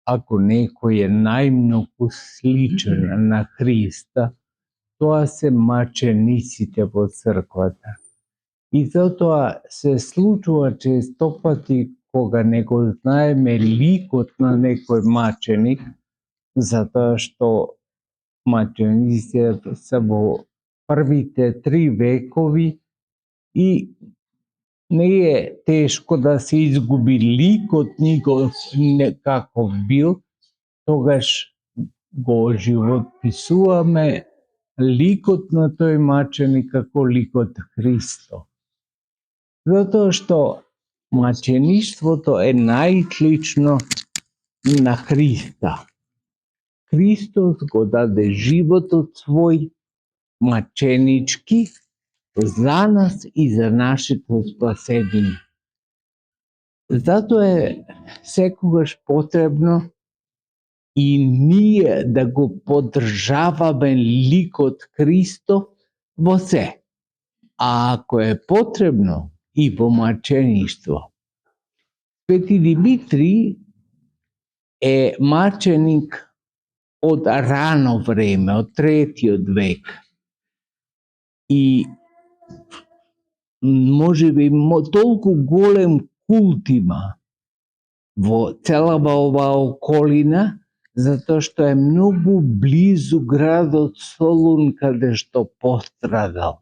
ако некој е најмногу сличен на Христа, тоа се мачениците во црквата. И затоа се случува често пати кога не го знаеме ликот на некој маченик, затоа што мачениците се во првите 3 векови и не е тешко да се изгуби ликот негов каков бил, тогаш го животписуваме ликот на тој маченик како ликот Христов. Затоа што мачеништвото е најслично на Христа. Христос го даде животот свој маченички за нас и за нашето спасение. Затоа е секогаш потребно и ние да го поддржаваме ликот Христов во се. А ако е потребно и во мачеништво. Свети Димитрий е маченик од рано време, од 3. век. И можеби толку голем култ има во целава оваа околина, затоа што е многу близу градот Солун каде што пострадал.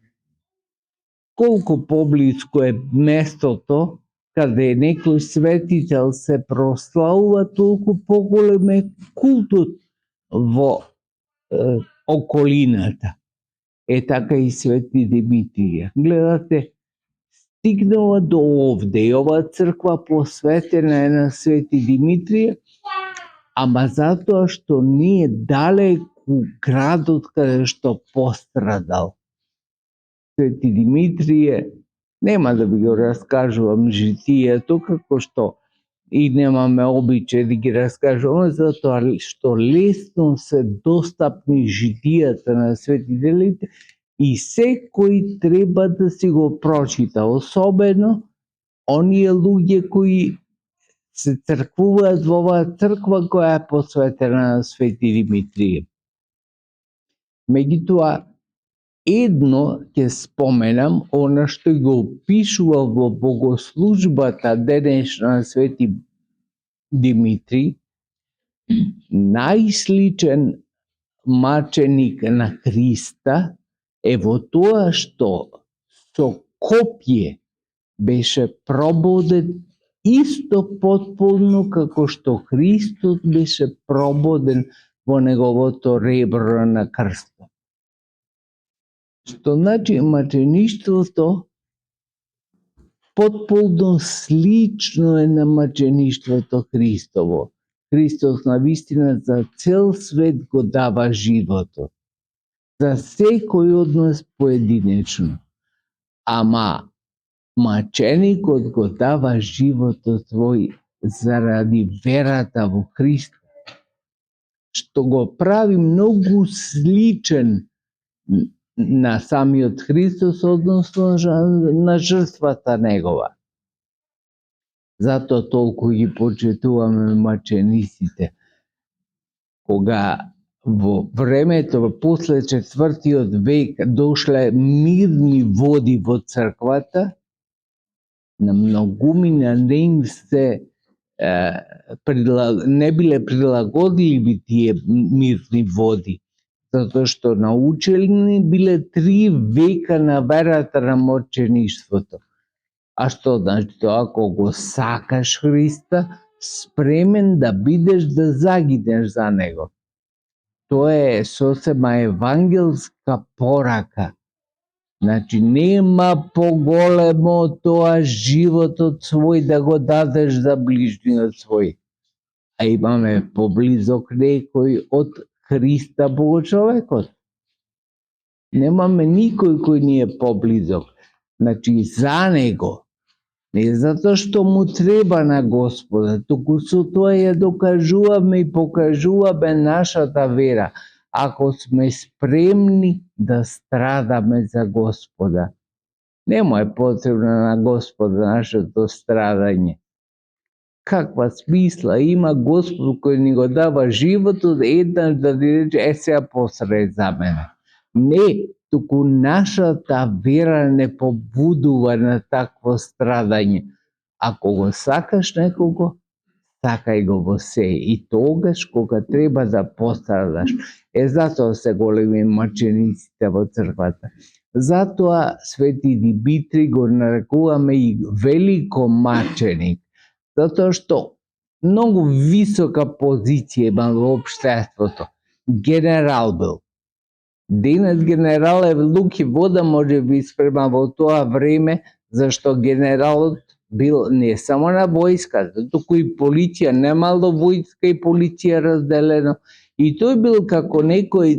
Колку поблиску е местото каде некој светител се прославува, толку поголем е култот во околината. Е така и Свети Димитрија. Гледате, стигнува до овде и оваа црква посветена е на Свети Димитрија, ама затоа што не е далеку градот каде што пострадал. Свети Димитрие, нема да ви го раскажувам житието, како што и немаме обичај да ги раскажуваме, затоа што лесно се достапни житијата на светителите и секој треба да си го прочита, особено оние луѓе кои се црквуваат во оваа црква која е посветена на Свети Димитрije. Меѓутоа, едно ќе споменам, она што го опишува во богослужбата денешна на Свети Димитрий, најсличен маченик на Христа е во тоа што со копје беше прободен исто потполно како што Христос беше прободен во неговото ребро на крстот. Што значи мачеништвото потполно слично е на мачеништвото Христово. Христос навистина за цел свет го дава животот. За секој од нас поединечно. Ама маченикот го дава животот свој заради верата во Христа, што го прави многу сличен на самиот Христос, односно на жртвата негова. Затоа толку ги почитуваме мачениците. Кога во времето после 4. век дошле мирни води во црквата, на многумина не им се не биле прилагодливи тие мирни води, затоа што научени биле 3 века на верата на мачеништвото. А што значи тоа? Ако го сакаш Христа, спремен да бидеш да загинеш за него. Тоа е сосема евангелска порака. Значи нема поголемо тоа животот свој да го дадеш за ближниот свој. А имаме поблизок некој од Христа Богочовекот. Немаме никој кој ни е поблизок. Значи за него. Не затоа што му треба на Господа, туку со тоа ја докажуваме и покажуваме нашата вера, ако сме спремни да страдаме за Господа. Не му е потребно на Господа нашето страдање. каква смисла има Господ кој ни го дава животот еднаш да ни рече сега посред за мене. Не, туку нашата вера не побудува на такво страдање. Ако го сакаш некого, сакај го во се и тогаш кога треба да пострадаш. Затоа се големи мачениците во црквата. Затоа Свети Димитри го нарекуваме и велико маченик. Затоа што многу висока позиција има во општеството. Генерал бил. Денес генерал е лук и вода, може би спрема во тоа време, зашто генералот бил не само на војската, туку и полиција, немало војска и полиција разделено. И тој бил како некој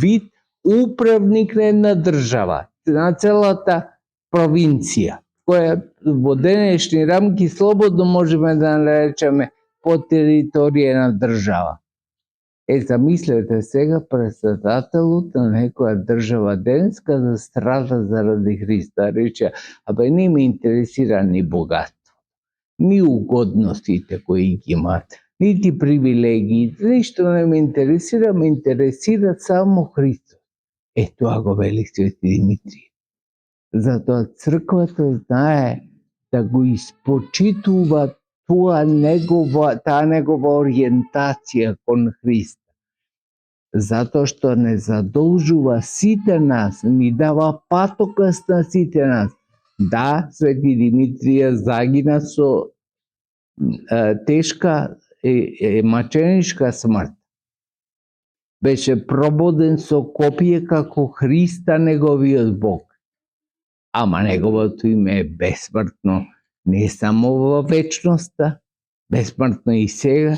вид управник на една држава, на целата провинција, која во денешни рамки слободно можеме да наречеме по територија на држава. Замислете сега председателот на некоја држава денеска да страда заради Христа. Рече, не ме интересира ни богатство, ни угодностите кои ги имат, нити привилегиите, ништо не ме интересира само Христос. Тоа го вели Свети Димитрije. Затоа црквата знае да го испочитува таа негова ориентација кон Христа. Затоа што не задолжува сите нас, ни дава патокас на сите нас. Да, Свети Димитрije загина со тешка маченичка смрт. Беше прободен со копие како Христа неговиот Бог. Ама неговото име е бесмртно, не само во вечноста, бесмртно и сега.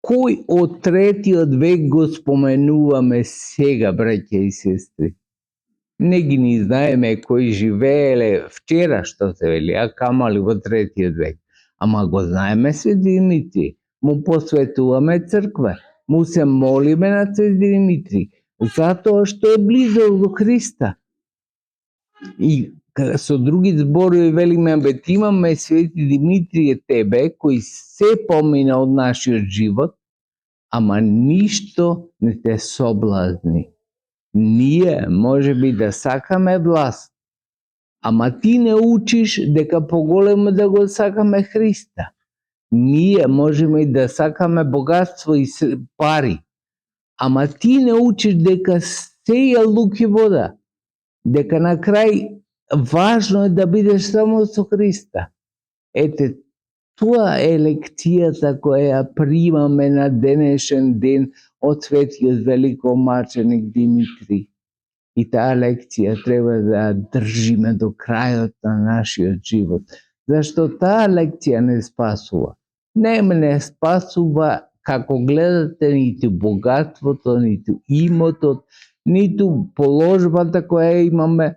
Кој од третиот век го споменуваме сега, браќа и сестри? Не ги ни знаеме кои живееле вчера, што се вели, а камали во третиот век. Ама го знаеме Свети Димитрije, му посветуваме црква, му се молиме на Свети Димитрije, затоа што е близо до Христа. И со други зборови велиме, ти имаме Свети Димитрije тебе, кој се помина од нашиот живот, ама ништо не те соблазни. Ние може би да сакаме власт, ама ти не учиш дека поголемо да го сакаме Христа. Ние можеме да сакаме богатство и пари, ама ти не учиш дека се е лук и вода, дека на крај важно е да бидеш само со Христа. Тоа е лекцијата која ја примаме на денешен ден од светиот великомаченик Димитрij. И таа лекција треба да ја држиме до крајот на нашиот живот. Зашто таа лекција не спасува. Не спасува, како гледате, ниту богатството, ниту имотот, ниту положбата која имаме.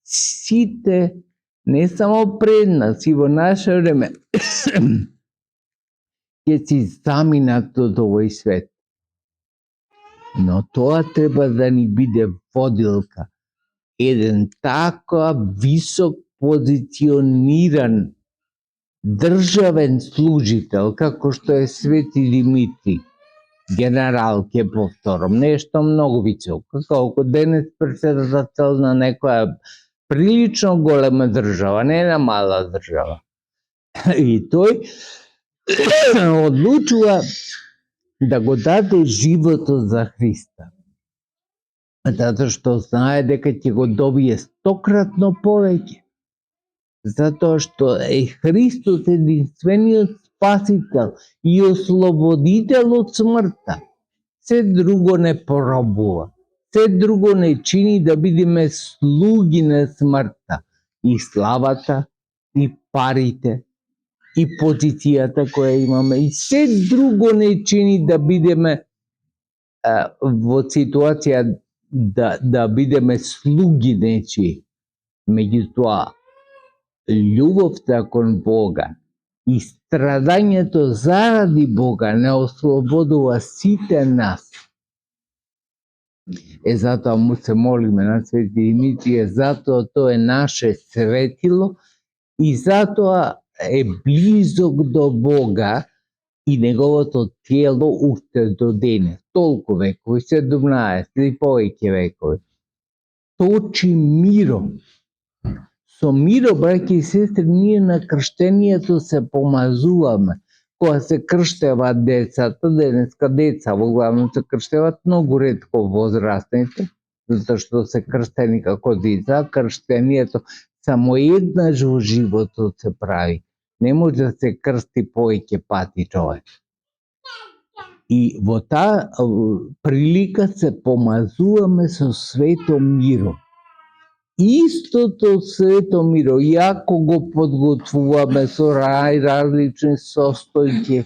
Сите, не само пред нас, и во наше време, ќе си заминат од овој свет. Но тоа треба да ни биде водилка. Еден така висок позициониран државен служител, како што е Свети Димитрij, генерал, ќе повторам, нешто многу високо, колку денес председател на некоја прилично голема држава, не на мала држава. И тој одлучува да го даде животот за Христа. Затоа што знае дека ќе го добие стократно повеќе. Затоа што е Христос единствениот спасител и ослободител од смртта. Се друго не поробува. Се друго не чини да бидеме слуги на смртта. И славата, и парите, и позицијата која имаме, и се друго не чини да бидеме во ситуација да бидеме слуги нечии. Меѓутоа, љубовта кон Бога и страдањето заради Бога не ослободува сите нас. Затоа му се молиме на Свети Димитрije, затоа тоа е наше светило и затоа е близок до Бога и неговото тиело уште до денес, толку векови, 17 или повеќе векови, точи миро. Со миро, браќи и сестри, ние на крштението се помазуваме. Кога се крштеваат децата, денеска деца во главно се крштеваат, многу ретко возрастните, затоа што се крштени како деца, крштението само еднаш во животот се прави. Не може да се крсти повеќе пати човек. И во таа прилика се помазуваме со свето миро. Истото свето миро, јако го подготвуваме со различни состојки,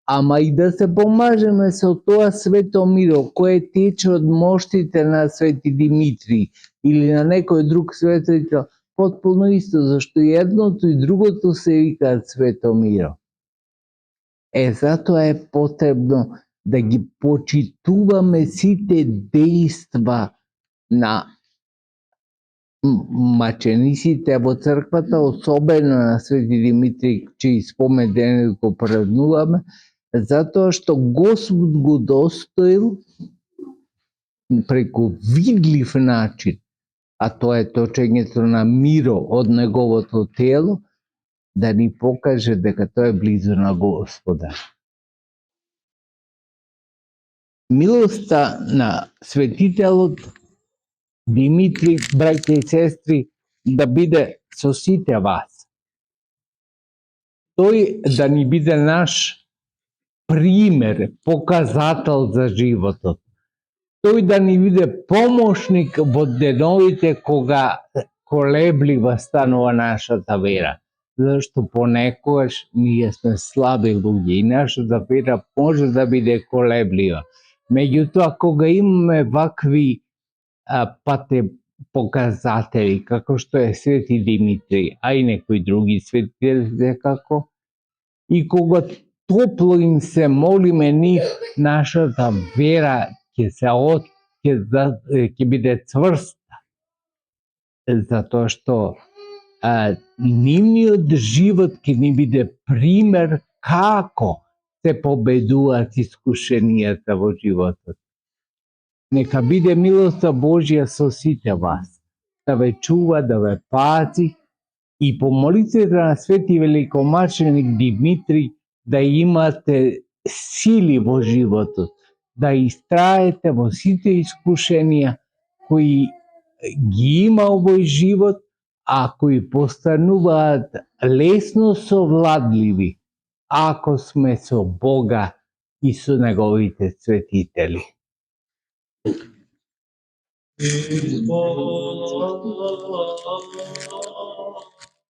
ама и да се помажеме со тоа свето миро, кое тече од моштите на Свети Димитри или на некој друг светител, потполно исто, зашто и едното и другото се викаат свето миро. Затоа е потребно да ги почитуваме сите дејства на мачениците во црквата, особено на Свети Димитри, чиј спомен денес го празнуваме, затоа што Господ го достоил преку видлив начин, а тоа е точењето на миро од неговото тело, да ни покаже дека тоа е близо на Господа. Милоста на светителот Димитри, браќа и сестри, да биде со сите вас. Тој да ни биде наш пример, показател за животот. Тој да ни биде помошник во деновите кога колеблива станува нашата вера. Зашто понекогаш ние сме слаби луѓе и нашата вера може да биде колеблива. Меѓутоа, кога имаме вакви показатели, како што е Свети Димитри, а и некои други светители секако, и кога топло им се молиме нив, нашата вера ќе биде цврста, затоа што нивниот живот ќе ни биде пример како се победуваат искушенијата во животот. Нека биде милоста Божја со сите вас, да ве чува, да ве пази и по молитвите на Свети великомаченик Димитри да имате сили во животот, да истраете во сите искушенија кои ги има овој живот, а кои постануваат лесно совладливи ако сме со Бога и со неговите светители.